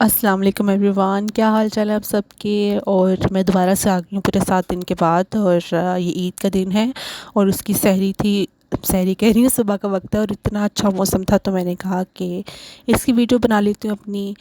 अस्सलाम वालेकुम एवरीवन, क्या हाल चाल है आप सबके। और मैं दोबारा से आ गई हूँ पूरे 7 दिन के बाद। और ये ईद का दिन है और उसकी सहरी थी। सहरी कह रही हूँ, सुबह का वक्त है और इतना अच्छा मौसम था, तो मैंने कहा कि इसकी वीडियो बना लेती हूँ, अपनी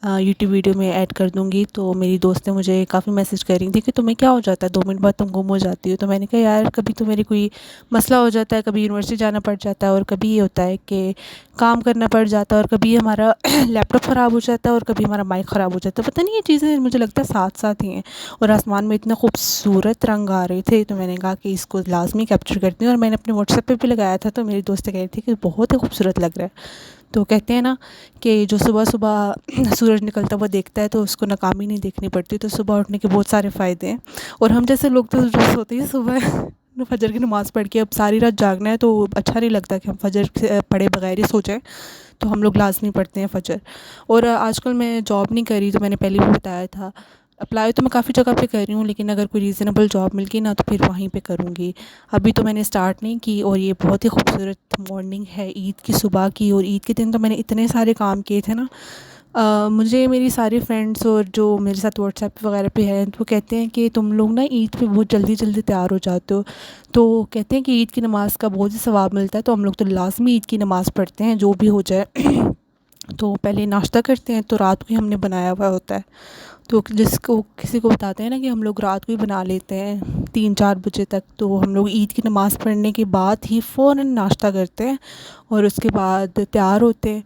यूट्यूब वीडियो में ऐड कर दूँगी। तो मेरी दोस्त ने मुझे काफ़ी मैसेज कर रही थी कि तुम्हें क्या हो जाता है, 2 मिनट बाद तुम गुम हो जाती हो। तो मैंने कहा यार, कभी तो मेरी कोई मसला हो जाता है, कभी यूनिवर्सिटी जाना पड़ जाता है, और कभी ये होता है कि काम करना पड़ जाता है, और कभी हमारा लैपटॉप ख़राब हो जाता है, और कभी हमारा माइक ख़राब हो जाता है। पता नहीं, ये चीज़ें मुझे लगता है साथ साथ ही हैं। और आसमान में इतने खूबसूरत रंग आ रहे थे, तो मैंने कहा कि इसको लाजमी कैप्चर करती हूँ। और मैंने अपने व्हाट्सएप पे भी लगाया था, तो मेरी दोस्त कह रही थी कि बहुत ही खूबसूरत लग रहा है। तो कहते हैं ना कि जो सुबह सुबह सूरज निकलता हुआ देखता है तो उसको नाकामी नहीं देखनी पड़ती। तो सुबह उठने के बहुत सारे फ़ायदे हैं। और हम जैसे लोग तो जो सोते हैं सुबह फजर की नमाज़ पढ़ के, अब सारी रात जागना है तो अच्छा नहीं लगता कि हम फजर से पढ़े बगैर ही सो जाएं। तो हम लोग लाज़मी पढ़ते हैं फ़जर। और आजकल मैं जॉब नहीं कर रही, तो मैंने पहले भी बताया था। अप्लाई तो मैं काफ़ी जगह पे कर रही हूँ, लेकिन अगर कोई रीज़नेबल जॉब मिल गई ना, तो फिर वहीं पे करूँगी। अभी तो मैंने स्टार्ट नहीं की। और ये बहुत ही खूबसूरत मॉर्निंग है ईद की सुबह की। और ईद के दिन तो मैंने इतने सारे काम किए थे ना। मुझे मेरी सारी फ्रेंड्स और जो मेरे साथ व्हाट्सएप वगैरह पे हैं, वो कहते हैं कि तुम लोग ना ईद पे बहुत जल्दी जल्दी तैयार हो जाते हो। तो कहते हैं कि ईद की नमाज़ का बहुत ही सवाब मिलता है, तो हम लोग तो लाज़मी ईद की नमाज़ पढ़ते हैं, जो भी हो जाए। तो पहले नाश्ता करते हैं, तो रात को ही हमने बनाया हुआ होता है। तो जिसको किसी को बताते हैं ना कि हम लोग रात को ही बना लेते हैं 3-4 बजे तक, तो हम लोग ईद की नमाज़ पढ़ने के बाद ही फ़ौरन नाश्ता करते हैं। और उसके बाद तैयार होते हैं।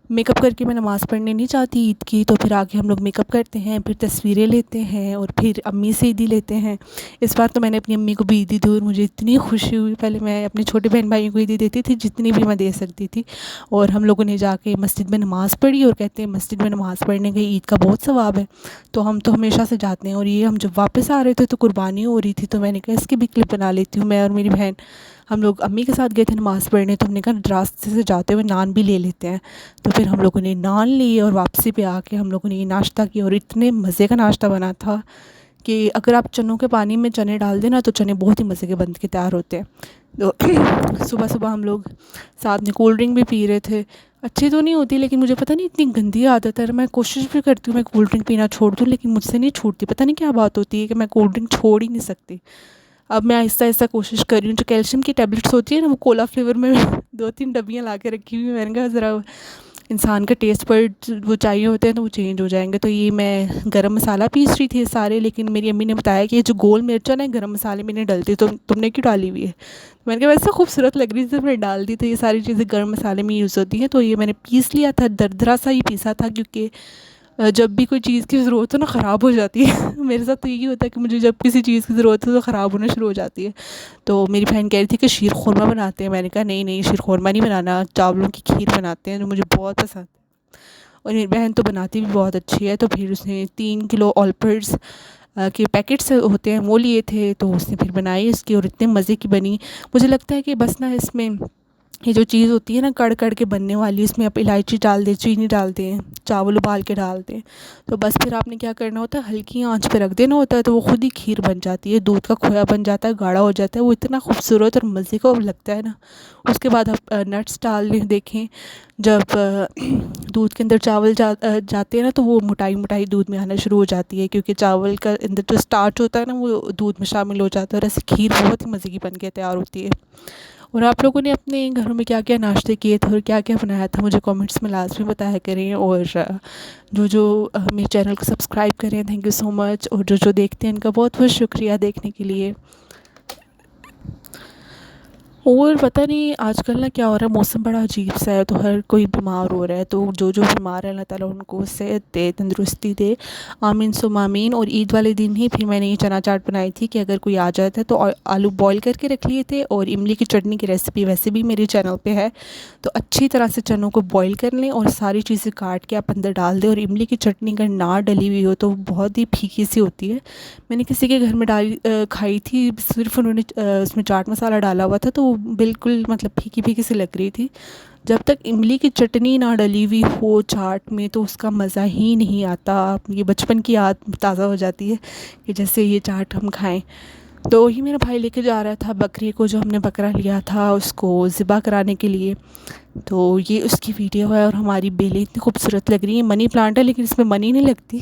मेकअप करके मैं नमाज़ पढ़ने नहीं जाती ईद की, तो फिर आके हम लोग मेकअप करते हैं, फिर तस्वीरें लेते हैं, और फिर अम्मी से ईदी लेते हैं। इस बार तो मैंने अपनी अम्मी को भी ईदी दी और मुझे इतनी खुशी हुई। पहले मैं अपने छोटे बहन भाइयों को ईदी देती थी, जितनी भी मैं दे सकती थी। और हम लोगों ने जाके मस्जिद में नमाज़ पढ़ी, और कहते हैं मस्जिद में नमाज़ पढ़ने का ईद का बहुत सवाब है। तो हम तो हमेशा से जाते हैं। और ये हम जब वापस आ रहे थे तो कुर्बानी हो रही थी, तो मैंने कहा इसकी भी क्लिप बना लेती हूँ। मैं और मेरी बहन, हम लोग अम्मी के साथ गए थे नमाज़ पढ़ने, तो हमने कहा रास्ते से जाते हुए नान भी ले लेते हैं। तो फिर हम लोगों ने नान ली, और वापसी पे आके हम लोगों ने ये नाश्ता किया। और इतने मज़े का नाश्ता बना था कि अगर आप चनों के पानी में चने डाल दें ना, तो चने बहुत ही मज़े के बन के तैयार होते हैं। तो सुबह सुबह हम लोग साथ में कोल्ड ड्रिंक भी पी रहे थे। अच्छी तो नहीं होती, लेकिन मुझे पता नहीं इतनी गंदी आदत है। मैं कोशिश भी करती हूँ मैं कोल्ड ड्रिंक पीना छोड़ दूँ, लेकिन मुझसे नहीं छूटती। पता नहीं क्या बात होती है कि मैं कोल्ड ड्रिंक छोड़ ही नहीं सकती। अब मैं आहिस्ता-आहिस्ता कोशिश कर रही हूँ, जो कैल्शियम की टैबलेट्स होती है ना, वो कोला फ्लेवर में 2-3 डब्बियाँ ला के रखी हुई हैं। मैंने कहा ज़रा इंसान का टेस्ट बड्स वो चाहिए होते हैं, तो वो चेंज हो जाएँगे। तो ये मैं गरम मसाला पीस रही थी सारे, लेकिन मेरी अम्मी ने बताया कि ये जो गोल मिर्च है ना, गरम मसाले में नहीं डलती, तुमने क्यों डाली हुई है? मैंने कहा वैसे खूबसूरत लग रही थी तो मैंने डाल दी। तो ये सारी चीज़ें गरम मसाले में यूज़ होती हैं। तो ये मैंने पीस लिया था, दरदरा सा ही पीसा था, क्योंकि जब भी कोई चीज़ की ज़रूरत हो ना, ख़राब हो जाती है। मेरे साथ तो यही होता है कि मुझे जब किसी चीज़ की ज़रूरत हो तो ख़राब होना शुरू हो जाती है। तो मेरी बहन कह रही थी कि शीर खुरमा बनाते हैं। मैंने कहा नहीं नहीं, शीर खुरमा नहीं बनाना, चावलों की खीर बनाते हैं, जो मुझे बहुत पसंद। और मेरी बहन तो बनाती भी बहुत अच्छी है। तो फिर उसने 3 किलो ऑलपर्स के पैकेट्स होते हैं, वो लिए थे, तो उसने फिर बनाई इसकी, और इतने मज़े की बनी। मुझे लगता है कि बस ना इसमें ये जो चीज़ होती है ना कड़ कड़ के बनने वाली, इसमें आप इलायची डाल दें, चीनी डाल दें, चावल उबाल के डाल दें, तो बस फिर आपने क्या करना होता है, हल्की आंच पे रख देना होता है, तो वो खुद ही खीर बन जाती है। दूध का खोया बन जाता है, गाढ़ा हो जाता है, वो इतना खूबसूरत और मज़े का लगता है ना। उसके बाद आप नट्स डाल लें। देखें जब दूध के अंदर चावल जाते हैं ना, तो वो मोटाई मोटाई दूध में आना शुरू हो जाती है, क्योंकि चावल का अंदर जो स्टार्च होता है ना, वो दूध में शामिल हो जाता है, और ऐसे खीर बहुत ही मज़े की बन के तैयार होती है। और आप लोगों ने अपने घरों में क्या क्या नाश्ते किए थे और क्या क्या बनाया था, मुझे कमेंट्स में लाजमी बताया करें। और जो जो मेरे चैनल को सब्सक्राइब करें, थैंक यू सो मच। और जो जो देखते हैं इनका बहुत बहुत शुक्रिया देखने के लिए। और पता नहीं आजकल ना क्या हो रहा है, मौसम बड़ा अजीब सा है, तो हर कोई बीमार हो रहा है। तो जो जो बीमार है, अल्लाह ताला उनको सेहत दे, तंदुरुस्ती दे, आमीन सुम्मा आमीन। और ईद वाले दिन ही फिर मैंने ये चना चाट बनाई थी कि अगर कोई आ जाता है तो आलू बॉईल करके रख लिए थे। और इमली की चटनी की रेसिपी वैसे भी मेरे चैनल पे है, तो अच्छी तरह से चनों को बॉईल कर लें और सारी चीज़ें काट के आप अंदर डाल दें। और इमली की चटनी अगर ना डली हुई हो तो बहुत ही फीकी सी होती है। मैंने किसी के घर में खाई थी, सिर्फ उन्होंने उसमें चाट मसाला डाला हुआ था, तो वो बिल्कुल मतलब फीकी फीकी सी लग रही थी। जब तक इमली की चटनी ना डली हुई हो चाट में, तो उसका मज़ा ही नहीं आता। ये बचपन की याद ताज़ा हो जाती है कि जैसे ये चाट हम खाएं। तो ही मेरा भाई लेके जा रहा था बकरी को, जो हमने बकरा लिया था उसको ज़िबा कराने के लिए। तो ये उसकी वीडियो है और हमारी बेलें इतनी खूबसूरत लग रही हैं। मनी प्लांट है लेकिन इसमें मनी नहीं लगती।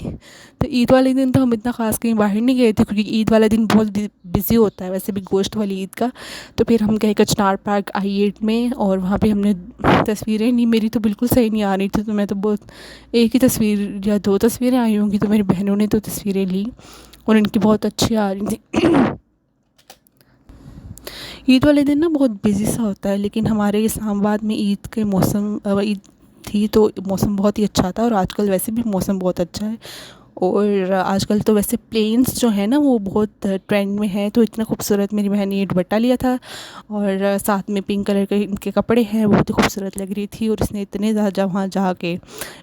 तो ईद वाले दिन तो हम इतना ख़ास कहीं बाहर नहीं गए थे, क्योंकि ईद वाला दिन बहुत बिज़ी होता है वैसे भी गोश्त वाली ईद का। तो फिर हम गए कचनार पार्क I8 में, और वहाँ पे हमने तस्वीरें ली। मेरी तो बिल्कुल सही नहीं आ रही थी, तो मैं तो बहुत एक ही तस्वीर या 2 तस्वीरें आई होंगी, तो मेरी बहनों ने तो तस्वीरें ली और इनकी बहुत अच्छी आ रही थी। ईद वाले दिन ना बहुत बिज़ी सा होता है, लेकिन हमारे इस्लामाबाद में ईद के मौसम ईद थी तो मौसम बहुत ही अच्छा था, और आजकल वैसे भी मौसम बहुत अच्छा है। और आजकल तो वैसे प्लेन्स जो है ना वो बहुत ट्रेंड में है, तो इतना खूबसूरत मेरी बहन ने ये दुपट्टा लिया था, और साथ में पिंक कलर के इनके कपड़े हैं, बहुत ही खूबसूरत लग रही थी। और इसने इतने ज़्यादा वहाँ जाके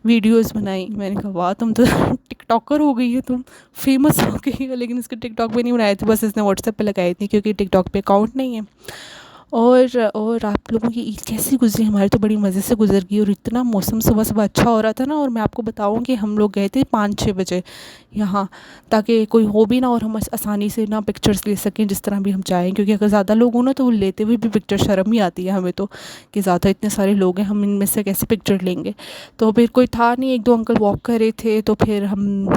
वीडियोस बनाई, मैंने कहा वाह तुम तो टिकटॉकर हो गई है, तुम फेमस हो गई हो। लेकिन इसके टिकटॉक पे नहीं बनाए थे, बस इसने व्हाट्सएप पे लगाई थी, क्योंकि टिकटॉक पे अकाउंट नहीं है। और आप लोगों की ईद कैसी गुजरी? हमारी तो बड़ी मज़े से गुजर गई, और इतना मौसम सुबह सुबह अच्छा हो रहा था ना। और मैं आपको बताऊं कि हम लोग गए थे 5-6 बजे यहाँ, ताकि कोई हो भी ना और हम आसानी से ना पिक्चर्स ले सकें जिस तरह भी हम चाहें, क्योंकि अगर ज़्यादा लोग हो ना तो वो लेते हुए भी पिक्चर शर्म ही आती है हमें तो, कि ज़्यादा इतने सारे लोग हैं, हम इनमें से कैसे पिक्चर लेंगे। तो फिर कोई था नहीं, 1-2 अंकल वॉक कर रहे थे, तो फिर हम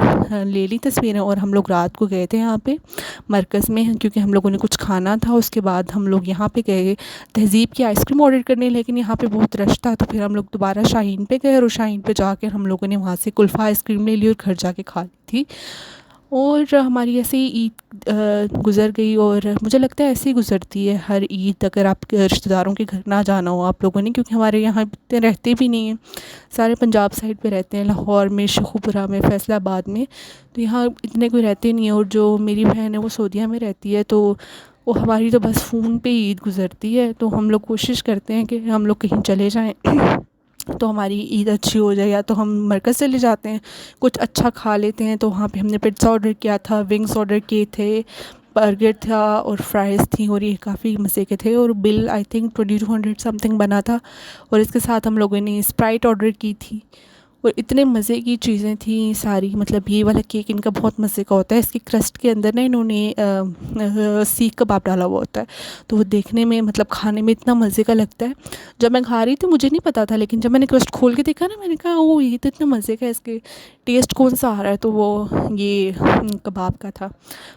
ले ली तस्वीरें। और हम लोग रात को गए थे यहाँ पे मरकज़ में, क्योंकि हम लोगों ने कुछ खाना था। उसके बाद हम लोग यहाँ पे गए तहज़ीब की आइसक्रीम ऑर्डर करने, लेकिन यहाँ पे बहुत रश था, तो फिर हम लोग दोबारा शाहीन पे गए, और शाहीन पे जाकर हम लोगों ने वहाँ से कुल्फ़ा आइसक्रीम ले ली और घर जाके खा ली थी। और हमारी ऐसे ही ईद गुज़र गई, और मुझे लगता है ऐसे ही गुज़रती है हर ईद, अगर आप रिश्तेदारों के घर ना जाना हो आप लोगों ने, क्योंकि हमारे यहाँ इतने रहते भी नहीं हैं, सारे पंजाब साइड पे रहते हैं, लाहौर में, शेखुपुरा में, फैसलाबाद में। तो यहाँ इतने कोई रहते नहीं है। और जो मेरी बहन है वो सऊदीया में रहती है, तो वो हमारी तो बस फ़ोन पे ईद गुज़रती है। तो हम लोग कोशिश करते हैं कि हम लोग कहीं चले जाएँ तो हमारी ईद अच्छी हो जाए, या तो हम मरकज़ चले जाते हैं, कुछ अच्छा खा लेते हैं। तो वहाँ पे हमने पिज़्ज़ा ऑर्डर किया था, विंग्स ऑर्डर किए थे, बर्गर था और फ्राइज़ थी, और ये काफ़ी मज़े के थे। और बिल आई थिंक 2200 समथिंग बना था, और इसके साथ हम लोगों ने स्प्राइट ऑर्डर की थी। और इतने मज़े की चीज़ें थी सारी, मतलब ये वाला केक इनका बहुत मज़े का होता है। इसकी क्रस्ट के अंदर ना इन्होंने सीख कबाब डाला हुआ होता है, तो वो देखने में मतलब खाने में इतना मज़े का लगता है। जब मैं खा रही थी मुझे नहीं पता था, लेकिन जब मैंने क्रस्ट खोल के देखा ना, मैंने कहा ओ ये तो इतना मज़े का है, इसके टेस्ट कौन सा आ रहा है, तो वो ये कबाब का था।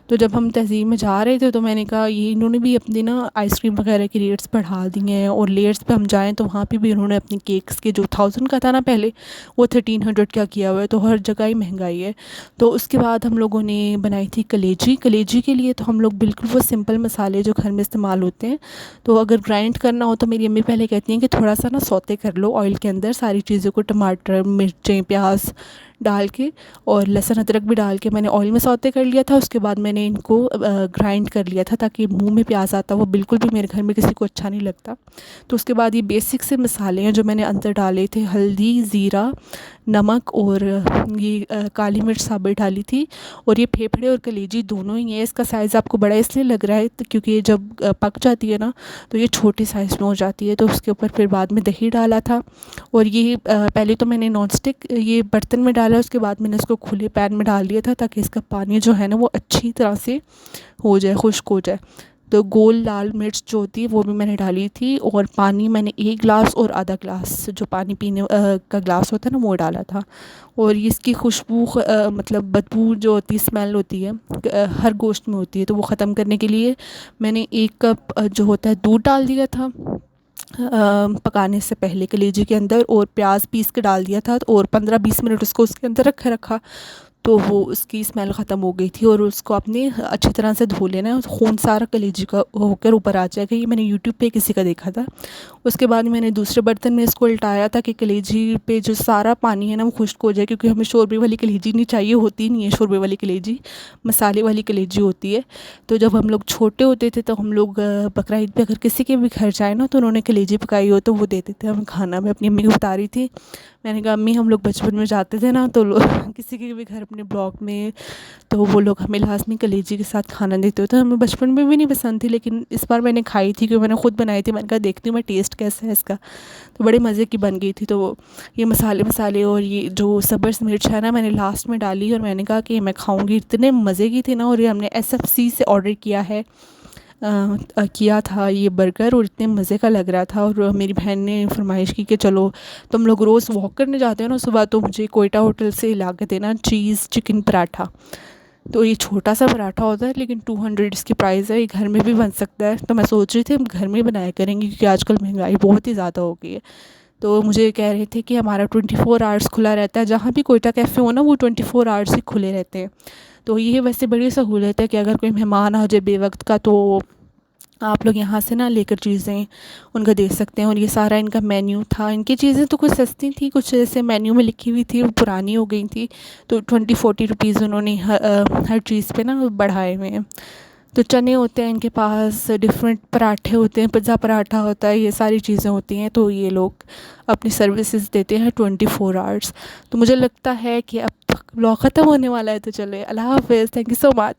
तो जब हम तहज़ीब में जा रहे थे तो मैंने कहा ये इन्होंने भी अपनी ना आइसक्रीम वगैरह की रेट्स बढ़ा दी हैं, और लेयर्स पे हम जाएँ तो वहाँ पे भी उन्होंने अपने केक्स के जो 1000 का था ना पहले, वो 1300 का किया हुआ है। तो हर जगह ही महंगाई है। तो उसके बाद हम लोगों ने बनाई थी कलेजी। कलेजी के लिए तो हम लोग बिल्कुल वो सिंपल मसाले जो घर में इस्तेमाल होते हैं, तो अगर ग्राइंड करना हो तो मेरी अम्मी पहले कहती हैं कि थोड़ा सा ना सौते कर लो ऑयल के अंदर सारी चीज़ों को, टमाटर, मिर्चें, प्याज डाल के, और लहसुन अदरक भी डाल के मैंने ऑयल में सौते कर लिया था। उसके बाद मैंने इनको ग्राइंड कर लिया था, ताकि मुंह में प्याज आता वो बिल्कुल भी मेरे घर में किसी को अच्छा नहीं लगता। तो उसके बाद ये बेसिक से मसाले हैं जो मैंने अंदर डाले थे, हल्दी, ज़ीरा, नमक, और ये काली मिर्च साबुत डाली थी। और ये फेफड़े और कलेजी दोनों ही है। इसका साइज़ आपको बड़ा इसलिए लग रहा है क्योंकि ये जब पक जाती है ना तो ये छोटे साइज़ में हो जाती है। तो उसके ऊपर फिर बाद में दही डाला था, और ये पहले तो मैंने नॉन स्टिक ये बर्तन में डाला, उसके बाद मैंने इसको खुले पैन में डाल दिया था, ताकि इसका पानी जो है ना वो अच्छी तरह से हो जाए, खुश्क हो जाए। तो गोल लाल मिर्च जो होती है वो भी मैंने डाली थी, और पानी मैंने 1 गिलास और आधा गिलास जो पानी पीने का गिलास होता है ना वो डाला था। और इसकी खुशबू मतलब बदबू जो होती है, स्मेल होती है, हर गोश्त में होती है, तो वो ख़त्म करने के लिए मैंने 1 कप जो होता है दूध डाल दिया था पकाने से पहले कलेजी के अंदर, और प्याज पीस के डाल दिया था, और 15-20 मिनट उसको उसके अंदर रखा तो वो उसकी स्मेल ख़त्म हो गई थी। और उसको आपने अच्छी तरह से धो लेना है, खून सारा कलेजी का होकर ऊपर आ जाएगा। ये मैंने यूट्यूब पे किसी का देखा था। उसके बाद मैंने दूसरे बर्तन में इसको उल्टाया, ताकि कलेजी पे जो सारा पानी है ना वो खुश्क हो जाए, क्योंकि हमें शोरबे वाली कलेजी नहीं चाहिए, होती नहीं है शोरबे वाली कलेजी, मसाले वाली कलेजी होती है। तो जब हम लोग छोटे होते थे तो हम लोग बकरा ईद पे अगर किसी के भी घर जाए ना तो उन्होंने कलेजी पकाई हो तो वो देते थे हमें खाना। मैं अपनी अम्मी को बता रही थी, मैंने कहा अम्मी हम लोग बचपन में जाते थे ना तो किसी के भी घर अपने ब्लॉग में, तो वो लोग हमें लाज़मी कलेजी के साथ खाना देते होते हैं। हमें बचपन में भी नहीं पसंद थी, लेकिन इस बार मैंने खाई थी क्योंकि मैंने ख़ुद बनाई थी। मैंने कहा देखती हूँ मैं टेस्ट कैसा है इसका, तो बड़े मज़े की बन गई थी। तो ये मसाले और ये जो सब्ज़ मिर्च है ना, मैंने लास्ट में डाली और मैंने कहा कि मैं खाऊंगी। इतने मज़े की थी ना, और ये हमने SFC से ऑर्डर किया था ये बर्गर, और इतने मज़े का लग रहा था। और मेरी बहन ने फरमाइश की कि चलो तुम लोग रोज़ वॉक करने जाते हो ना सुबह, तो मुझे कोयटा होटल से ला के देना चीज़ चिकन पराठा। तो ये छोटा सा पराठा होता है, लेकिन 200 इसकी प्राइस है। ये घर में भी बन सकता है, तो मैं सोच रही थी हम घर में बनाया करेंगे, क्योंकि आजकल महंगाई बहुत ही ज़्यादा हो गई है। तो मुझे कह रहे थे कि हमारा 24 आवर्स खुला रहता है, जहाँ भी कोयटा कैफ़े हो ना वो 24 आवर्स ही खुले रहते हैं। तो ये वैसे बड़ी सहूलत है कि अगर कोई मेहमान आ जाए बेवक्त का, तो आप लोग यहाँ से ना लेकर चीज़ें उनको दे सकते हैं। और ये सारा इनका मेन्यू था। इनकी चीज़ें तो कुछ सस्ती थी, कुछ जैसे मेन्यू में लिखी हुई थी वो पुरानी हो गई थी, तो 20-40 रुपीज़ उन्होंने हर चीज़ पे ना बढ़ाए हुए हैं। तो चने होते हैं इनके पास, डिफरेंट पराठे होते हैं, पिज़्ज़ा पराठा होता है, ये सारी चीज़ें होती हैं। तो ये लोग अपनी सर्विसेज देते हैं 24 आवर्स। तो मुझे लगता है कि अब ब्लॉग ख़त्म होने वाला है, तो चले अल्लाह हाफ़िज़, थैंक यू सो मच।